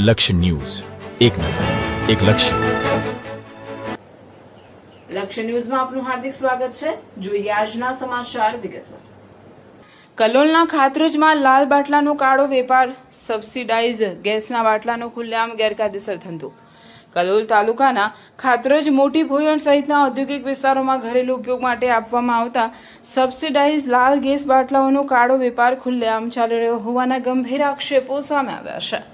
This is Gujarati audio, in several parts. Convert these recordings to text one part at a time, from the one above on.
લક્ષ્ય ન્યૂઝ, એક નજર, એક લક્ષ્ય. લક્ષ્ય ન્યૂઝમાં આપનું હાર્દિક સ્વાગત છે. જોઈએ આજના સમાચાર વિગતવાર. કલોલના ખાતરજમાં લાલ બાટલાનો કાળો વેપાર, સબસિડાઇઝ ગેસના બાટલાનો ખુલ્લેઆમ ગેરકાયદેસર ધંધો. કલોલ તાલુકાના ખાતરજ, મોટી ભોયણ સહિતના ઔદ્યોગિક વિસ્તારોમાં ઘરેલુ ઉપયોગ માટે આપવામાં આવતા સબસિડાઇઝ લાલ ગેસ બાટલાઓનો કાળો વેપાર ખુલ્લેઆમ ચાલી રહ્યો હોવાના ગંભીર આક્ષેપો સામે આવ્યા છે.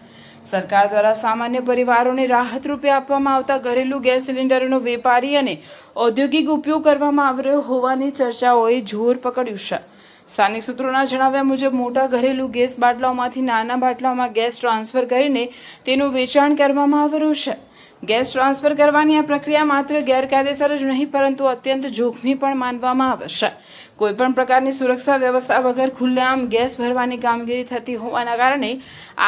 સરકાર દ્વારા સામાન્ય પરિવારોને રાહત રૂપે આપવામાં આવતા ઘરેલુ ગેસ સિલિન્ડરનો વેપારી અને ઔદ્યોગિક ઉપયોગ કરવામાં આવી રહ્યો હોવાની ચર્ચાઓએ જોર પકડ્યું છે. સ્થાનિક સૂત્રોના જણાવ્યા મુજબ મોટા ઘરેલુ ગેસ બાટલાઓમાંથી નાના બાટલાઓમાં ગેસ ટ્રાન્સફર કરીને તેનું વેચાણ કરવામાં આવી રહ્યું છે. ગેસ ટ્રાન્સફર કરવાની આ પ્રક્રિયા માત્ર ગેરકાયદેસર જ નહીં પરંતુ અત્યંત જોખમી પણ માનવામાં આવે છે. કોઈપણ પ્રકારની સુરક્ષા વ્યવસ્થા વગર ખુલ્લેઆમ ગેસ ભરવાની કામગીરી થતી હોવાના કારણે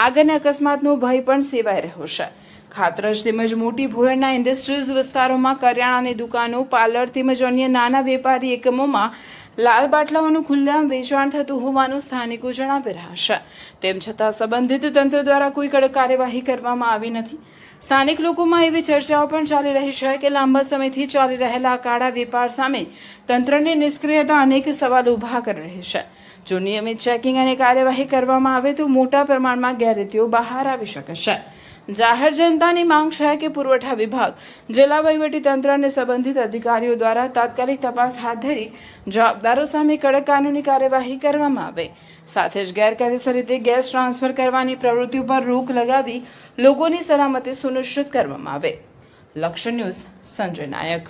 આગ અને અકસ્માતનો ભય પણ સેવાઈ રહ્યો છે. ખાતરજ તેમજ મોટી ભોયણના ઇન્ડસ્ટ્રીઝ વિસ્તારોમાં કરિયાણાની દુકાનો, પાર્લર તેમજ અન્ય નાના વેપારી એકમોમાં લાલ બાટલાઓનું ખુલ્લેઆમ વેચાણ થતું હોવાનું સ્થાનિકો જણાવી રહ્યા છે. તેમ છતાં સંબંધિત તંત્ર દ્વારા કોઈ કડક કાર્યવાહી કરવામાં આવી નથી. સ્થાનિક લોકોમાં એવી ચર્ચાઓ પણ ચાલી રહી છે કે લાંબા સમયથી ચાલી રહેલા કાળા વેપાર સામે તંત્રની નિષ્ક્રિયતા અનેક સવાલો ઉભા કરી રહી છે. જો નિયમિત ચેકિંગ અને કાર્યવાહી કરવામાં આવે તો મોટા પ્રમાણમાં ગેરરીતિઓ બહાર આવી શકે છે. જાહેર જનતાની માંગ છે કે પુરવઠા વિભાગ, જિલ્લા વહીવટી તંત્ર અને સંબંધિત અધિકારીઓ દ્વારા તાત્કાલિક તપાસ હાથ ધરી જવાબદારો સામે કડક કાનૂની કાર્યવાહી કરવામાં આવે. સાથે જ ગેરકાયદેસર રીતે ગેસ ટ્રાન્સફર કરવાની પ્રવૃત્તિ પર રોક લગાવી લોકોની સલામતી સુનિશ્ચિત કરવામાં આવે. લક્ષ્ય ન્યૂઝ, સંજય નાયક.